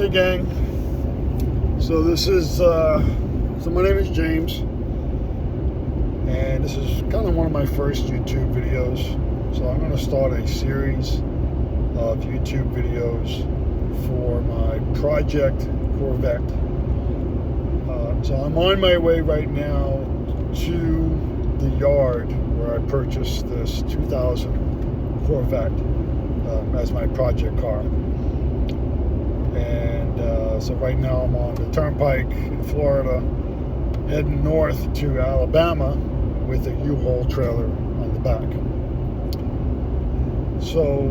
Hey gang, so this is, so my name is James, and this is kind of one of my first YouTube videos, so I'm going to start a series of YouTube videos for my project Corvette. So I'm on my way right now to the yard where I purchased this 2000 Corvette as my project car. And so right now I'm on the turnpike in Florida, heading north to Alabama with a U-Haul trailer on the back. So,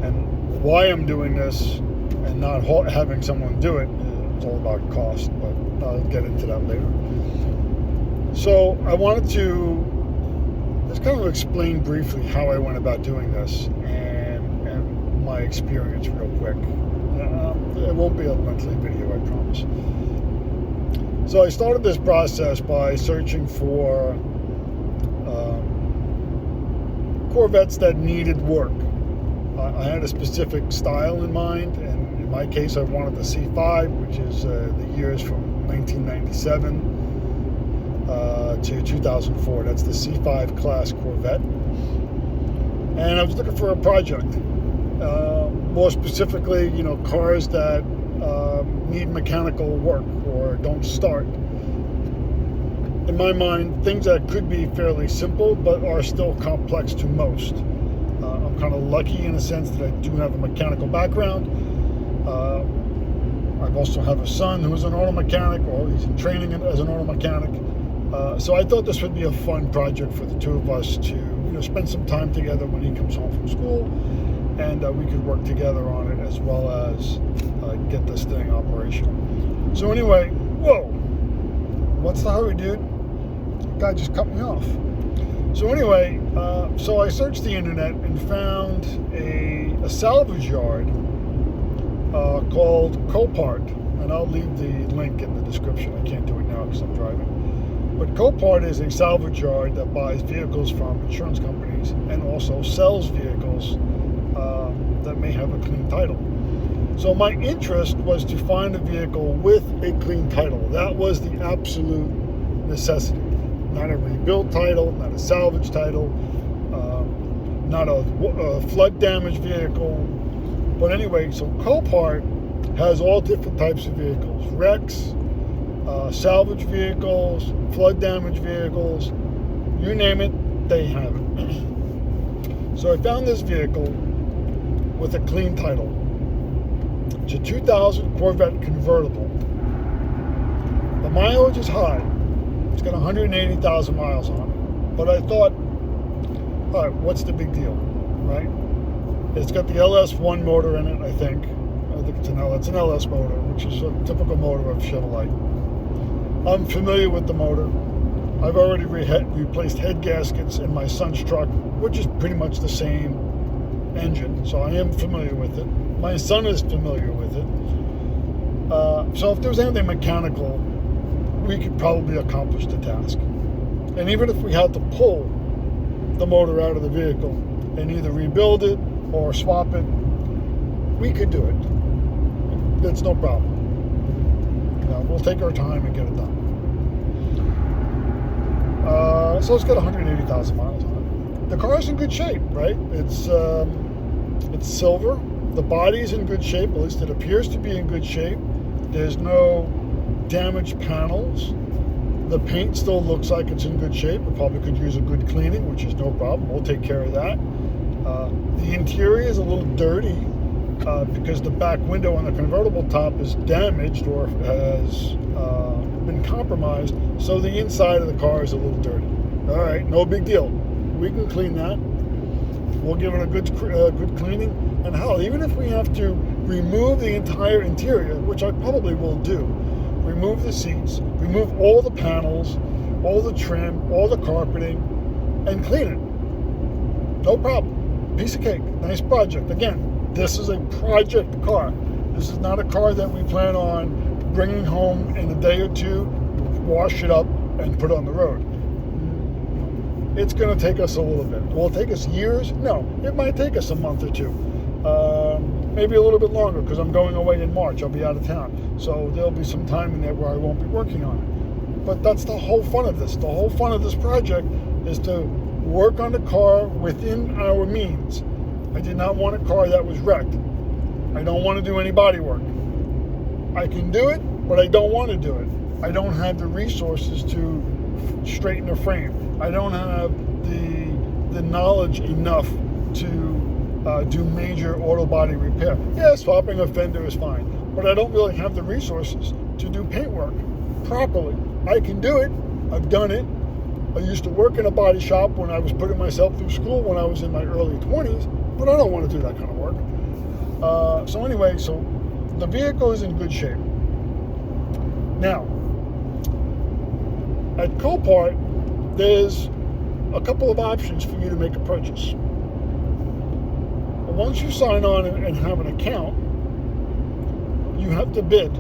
and why I'm doing this and not having someone do it, it's all about cost, but I'll get into that later. So I wanted to just kind of explain briefly how I went about doing this and my experience real quick. It won't be a monthly video, I promise. So I started this process by searching for Corvettes that needed work. I had a specific style in mind, and in my case I wanted the C5, which is the years from 1997 to 2004. That's the C5 class Corvette. And I was looking for a project. More specifically, cars that need mechanical work or don't start. In my mind, things that could be fairly simple but are still complex to most. I'm kind of lucky in a sense that I do have a mechanical background. I also have a son who is an auto mechanic, or he's in training as an auto mechanic. So I thought this would be a fun project for the two of us to spend some time together when he comes home from school, and we could work together on it as well as get this thing operational. So anyway, whoa, what's the hurry, dude? The guy just cut me off. So anyway, so I searched the internet and found a salvage yard called Copart, and I'll leave the link in the description. I can't do it now because I'm driving. But Copart is a salvage yard that buys vehicles from insurance companies and also sells vehicles that may have a clean title. So my interest was to find a vehicle with a clean title. That was the absolute necessity. Not a rebuilt title, not a salvage title, not a flood damaged vehicle. But anyway, so Copart has all different types of vehicles: wrecks, salvage vehicles, flood damaged vehicles, you name it, they have it. So I found this vehicle with a clean title. It's a 2000 Corvette convertible. The mileage is high. It's got 180,000 miles on it. But I thought, all right, what's the big deal, right? It's got the LS1 motor in it, I think. It's an LS motor, which is a typical motor of Chevrolet. I'm familiar with the motor. I've already replaced head gaskets in my son's truck, which is pretty much the same engine, so I am familiar with it. My son is familiar with it. So if there was anything mechanical, we could probably accomplish the task. And even if we had to pull the motor out of the vehicle and either rebuild it or swap it, we could do it. That's no problem. We'll take our time and get it done. So it's got 180,000 miles on it. The car is in good shape, right? It's silver. The body's in good shape, at least it appears to be in good shape. There's no damaged panels. The paint still looks like it's in good shape. It probably could use a good cleaning, which is no problem. We'll take care of that. The interior is a little dirty because the back window on the convertible top is damaged or has been compromised, so the inside of the car is a little dirty. All right, no big deal. We can clean that. We'll give it a good cleaning. And hell, even if we have to remove the entire interior, which I probably will do, remove the seats, remove all the panels, all the trim, all the carpeting, and clean it. No problem. Piece of cake. Nice project. Again, this is a project car. This is not a car that we plan on bringing home in a day or two, wash it up, and put on the road. It's going to take us a little bit. Will it take us years? No. It might take us a month or two. maybe a little bit longer because I'm going away in March. I'll be out of town. So there'll be some time in there where I won't be working on it. But that's the whole fun of this. The whole fun of this project is to work on the car within our means. I did not want a car that was wrecked. I don't want to do any body work. I can do it, but I don't want to do it. I don't have the resources to straighten the frame. I don't have the knowledge enough to do major auto body repair. Yeah, swapping a fender is fine, but I don't really have the resources to do paint work properly. I can do it. I've done it. I used to work in a body shop when I was putting myself through school when I was in my early 20s, but I don't want to do that kind of work. So anyway, so the vehicle is in good shape. Now, at Copart, there's a couple of options for you to make a purchase. Once you sign on and have an account, you have to bid.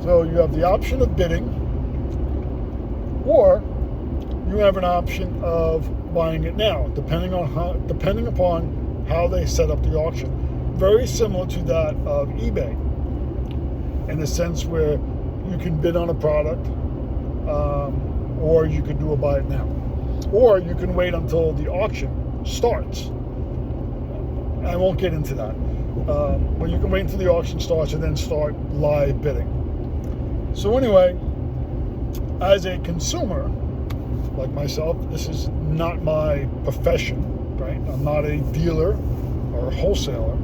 So you have the option of bidding, or you have an option of buying it now, depending upon how they set up the auction. Very similar to that of eBay, in a sense where you can bid on a product, or you can do a buy it now, or you can wait until the auction starts. I won't get into that, but you can wait until the auction starts and then start live bidding. So anyway, as a consumer like myself, this is not my profession, right? I'm not a dealer or a wholesaler.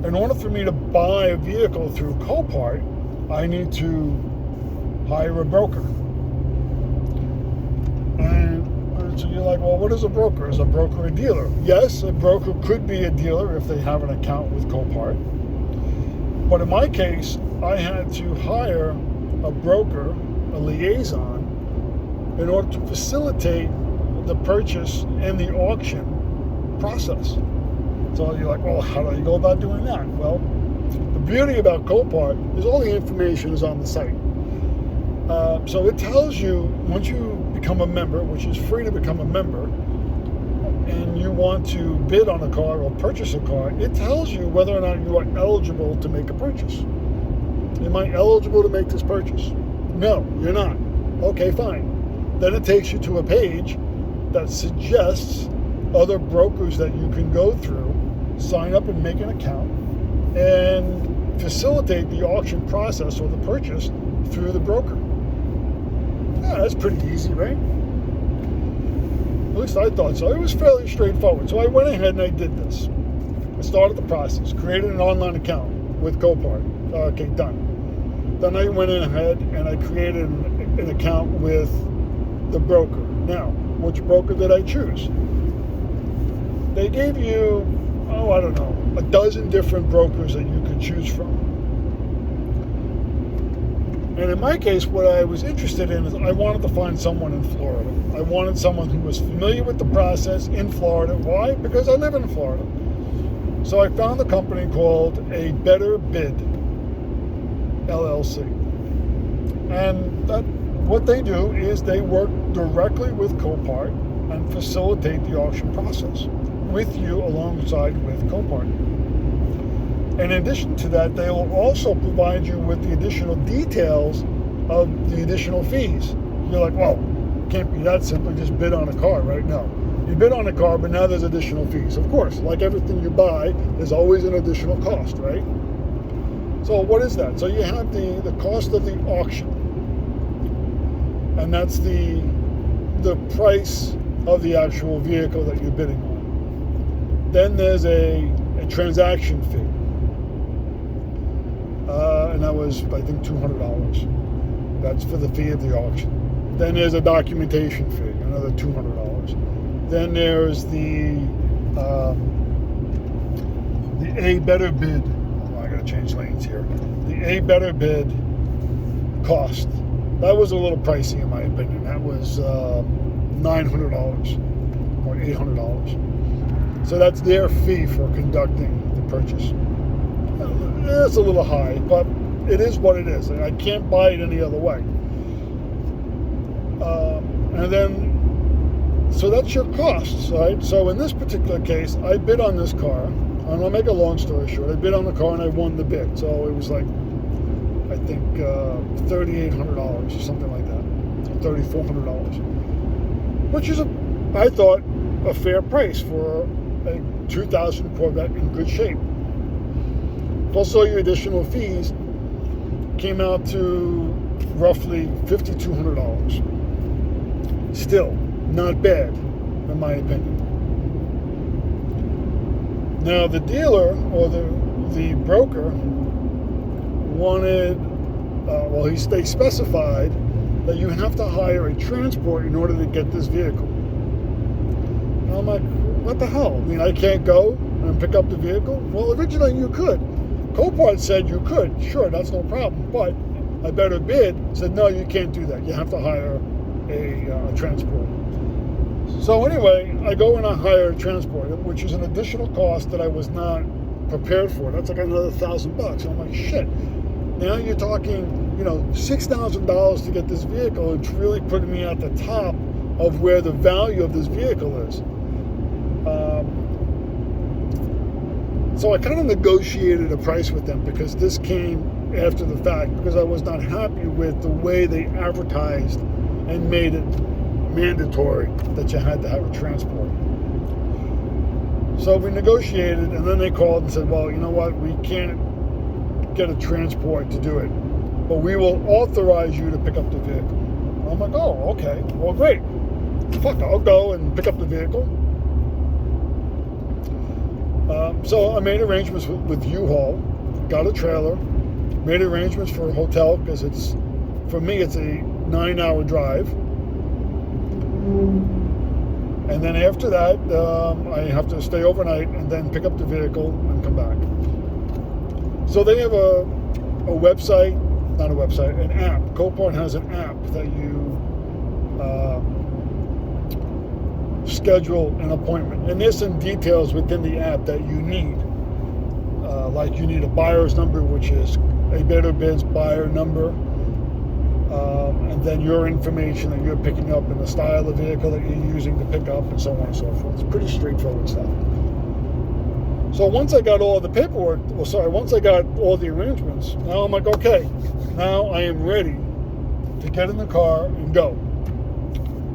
In order for me to buy a vehicle through Copart, I need to hire a broker. And so you're like, well, what is a broker? Is a broker a dealer? Yes, a broker could be a dealer if they have an account with Copart. But in my case, I had to hire a broker, a liaison, in order to facilitate the purchase and the auction process. So you're like, well, how do you go about doing that? Well, the beauty about Copart is all the information is on the site. So it tells you, once you become a member, which is free to become a member, and you want to bid on a car or purchase a car, it tells you whether or not you are eligible to make a purchase. Am I eligible to make this purchase? No, you're not. Okay, fine. Then it takes you to a page that suggests other brokers that you can go through, sign up and make an account, and facilitate the auction process or the purchase through the broker. Yeah, that's pretty easy, right? At least I thought so. It was fairly straightforward. So I went ahead and I did this. I started the process, created an online account with Copart. Okay, done. Then I went ahead and I created an account with the broker. Now, which broker did I choose? They gave you, I don't know, a dozen different brokers that you could choose from. And in my case, what I was interested in is I wanted to find someone in Florida. I wanted someone who was familiar with the process in Florida. Why? Because I live in Florida. So I found a company called A Better Bid, LLC. And what they do is they work directly with Copart and facilitate the auction process with you alongside with Copart. In addition to that, they will also provide you with the additional details of the additional fees. You're like, well, can't be that simple, just bid on a car, right? No. You bid on a car, but now there's additional fees. Of course, like everything you buy, there's always an additional cost, right? So what is that? So you have the cost of the auction. And that's the price of the actual vehicle that you're bidding on. Then there's a transaction fee. And that was, I think, $200. That's for the fee of the auction. Then there's a documentation fee, another $200. Then there's the A Better Bid. Oh, I gotta change lanes here. The A Better Bid cost. That was a little pricey in my opinion. That was $900 or $800. So that's their fee for conducting the purchase. It's a little high, but it is what it is. I can't buy it any other way. And then, so that's your costs, right? So in this particular case, I bid on this car And I'll make a long story short. I bid on the car and I won the bid. So it was like, I think, $3,800 or something like that. $3,400. Which is, I thought, a fair price for a 2000 Corvette in good shape. Plus all your additional fees came out to roughly $5,200. Still, not bad, in my opinion. Now, the dealer or the broker wanted, they specified that you have to hire a transport in order to get this vehicle. And I'm like, what the hell? I mean, I can't go and pick up the vehicle? Well, originally you could. Copart said you could. Sure, that's no problem. But a better bid said, no, you can't do that. You have to hire a transport. So anyway, I go and I hire a transport, which is an additional cost that I was not prepared for. That's like another $1,000. I'm like, shit. Now you're talking, $6,000 to get this vehicle. It's really putting me at the top of where the value of this vehicle is. So I kind of negotiated a price with them because this came after the fact, because I was not happy with the way they advertised and made it mandatory that you had to have a transport. So we negotiated, and then they called and said, well, you know what, we can't get a transport to do it, but we will authorize you to pick up the vehicle. I'm like, oh, okay, well, great. Fuck, I'll go and pick up the vehicle. So I made arrangements with U-Haul, got a trailer, made arrangements for a hotel, because for me, it's a 9-hour drive. And then after that, I have to stay overnight and then pick up the vehicle and come back. So they have a website, not a website, an app. Copart has an app that you schedule an appointment. And there's some details within the app that you need. Like you need a buyer's number, which is a Better Bids buyer number. And then your information that you're picking up and the style of vehicle that you're using to pick up and so on and so forth. It's pretty straightforward stuff. So once I got all the paperwork, once I got all the arrangements, now I'm like, okay, now I am ready to get in the car and go.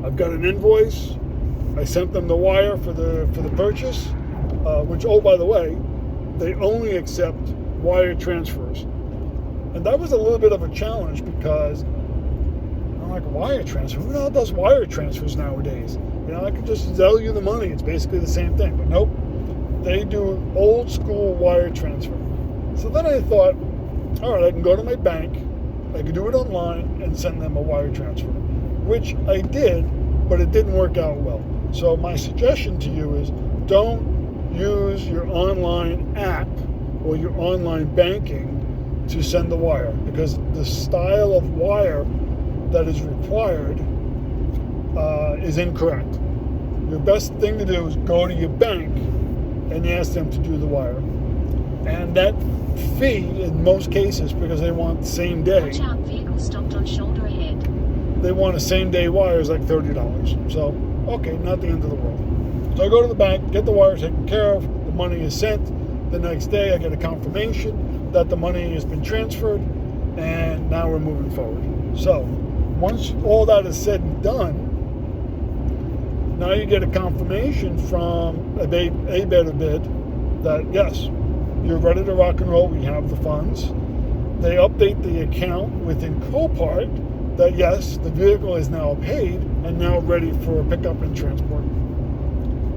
I've got an invoice. I sent them the wire for the purchase, which, oh, by the way, they only accept wire transfers. And that was a little bit of a challenge because I'm like, wire transfer? Who the hell does wire transfers nowadays? I could just sell you the money. It's basically the same thing. But nope, they do old school wire transfer. So then I thought, all right, I can go to my bank, I can do it online and send them a wire transfer, which I did, but it didn't work out well. So my suggestion to you is don't use your online app or your online banking to send the wire, because the style of wire that is required is incorrect. Your best thing to do is go to your bank and ask them to do the wire. And that fee, in most cases, because they want same day. Watch out, vehicle stopped on shoulder ahead. They want a same day wire, is like $30. So, okay, not the end of the world. So I go to the bank, get the wire taken care of, the money is sent. The next day I get a confirmation that the money has been transferred, and now we're moving forward. So once all that is said and done, now you get a confirmation from a Better Bid that yes, you're ready to rock and roll, we have the funds. They update the account within Copart that yes, the vehicle is now paid and now ready for pickup and transport.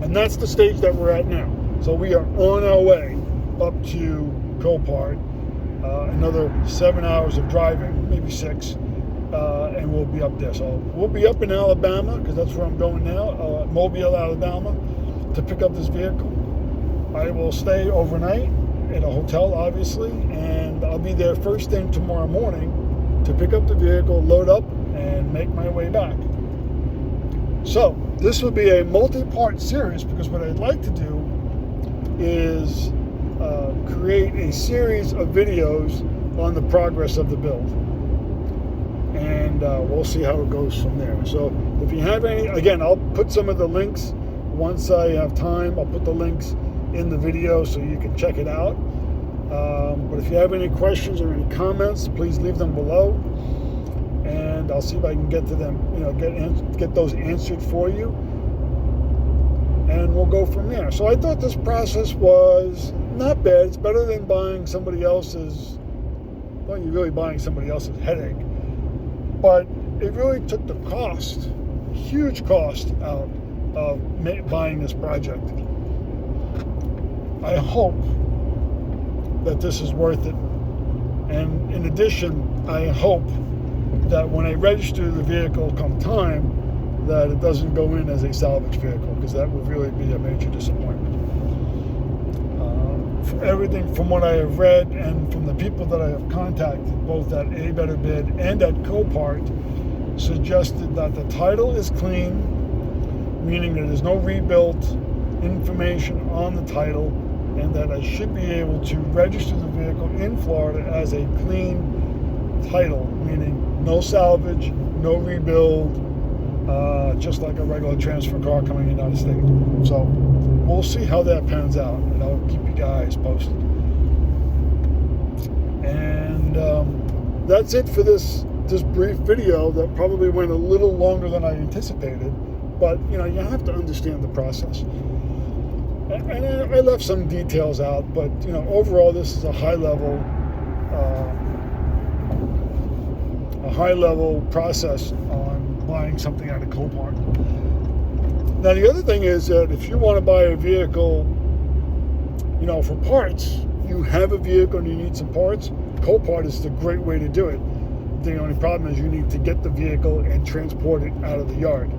And that's the stage that we're at now. So we are on our way up to Copart, another 7 hours of driving, maybe 6, and we'll be up there. So we'll be up in Alabama, because that's where I'm going now, Mobile, Alabama, to pick up this vehicle. I will stay overnight at a hotel, obviously, and I'll be there first thing tomorrow morning to pick up the vehicle, load up, and make my way back. So this will be a multi-part series, because what I'd like to do is create a series of videos on the progress of the build, and we'll see how it goes from there. So if you have any, again, I'll put some of the links once I have time. I'll put the links in the video so you can check it out. But if you have any questions or any comments, please leave them below, and I'll see if I can get to them, get those answered for you, and we'll go from there. So I thought this process was not bad. It's better than buying somebody else's, well, you're really buying somebody else's headache, but it really took the cost, huge cost, out of buying this project. I hope that this is worth it. And in addition, I hope that when I register the vehicle come time, that it doesn't go in as a salvage vehicle, because that would really be a major disappointment. For everything from what I have read and from the people that I have contacted, both at A Better Bid and at Copart, suggested that the title is clean, meaning that there's no rebuilt information on the title, and that I should be able to register the vehicle in Florida as a clean title, meaning no salvage, no rebuild, just like a regular transfer car coming in out of state. So we'll see how that pans out, and I'll keep you guys posted. And that's it for this brief video that probably went a little longer than I anticipated, but you have to understand the process. And I left some details out, but overall, this is a high level process on buying something out of Copart. Now, the other thing is that if you want to buy a vehicle, for parts, you have a vehicle and you need some parts, Copart is the great way to do it. The only problem is you need to get the vehicle and transport it out of the yard.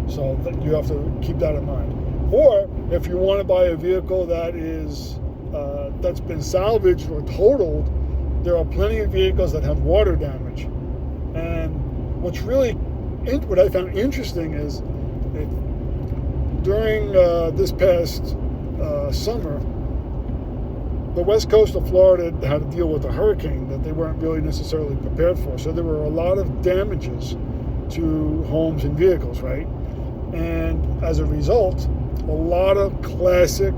So you have to keep that in mind. Or if you want to buy a vehicle that is that's been salvaged or totaled, there are plenty of vehicles that have water damage. And what I found interesting is that during this past summer, the west coast of Florida had to deal with a hurricane that they weren't really necessarily prepared for. So there were a lot of damages to homes and vehicles, right? And as a result, a lot of classic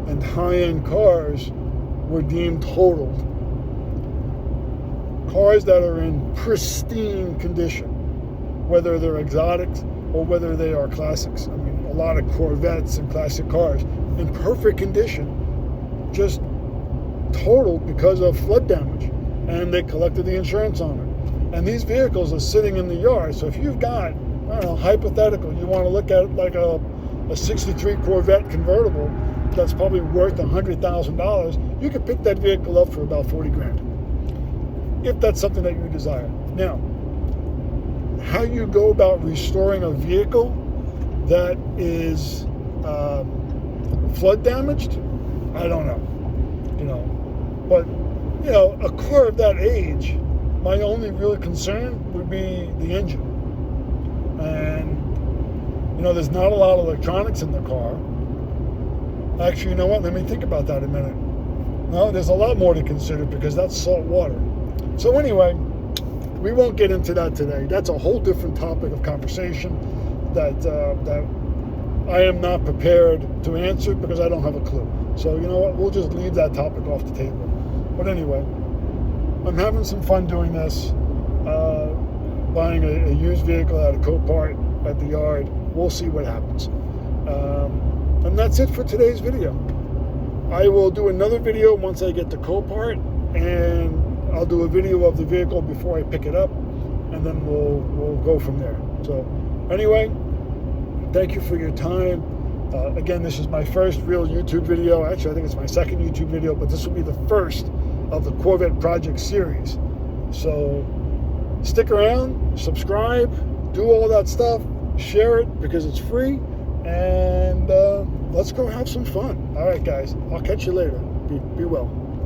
and high-end cars were deemed totaled. Cars that are in pristine condition, whether they're exotics or whether they are classics. I mean, a lot of Corvettes and classic cars in perfect condition, just totaled because of flood damage, and they collected the insurance on it. And these vehicles are sitting in the yard. So if you've got, hypothetical, you want to look at it like a 63 Corvette convertible that's probably worth $100,000, you could pick that vehicle up for about 40 grand, if that's something that you desire. Now, how you go about restoring a vehicle that is flood damaged, I don't know. But a car of that age, my only real concern would be the engine. And there's not a lot of electronics in the car. Actually, you know what? Let me think about that a minute. No, there's a lot more to consider, because that's salt water. So anyway, we won't get into that today. That's a whole different topic of conversation that I am not prepared to answer, because I don't have a clue. So you know what? We'll just leave that topic off the table. But anyway, I'm having some fun doing this. Buying a used vehicle out of Copart at the yard. We'll see what happens. And that's it for today's video. I will do another video once I get to Copart, and I'll do a video of the vehicle before I pick it up, and then we'll go from there. So anyway, thank you for your time. Again, this is my first real YouTube video. Actually, I think it's my second YouTube video, but this will be the first of the Corvette Project series. So stick around, subscribe, do all that stuff, share it because it's free, and let's go have some fun. All right, guys, I'll catch you later. Be well.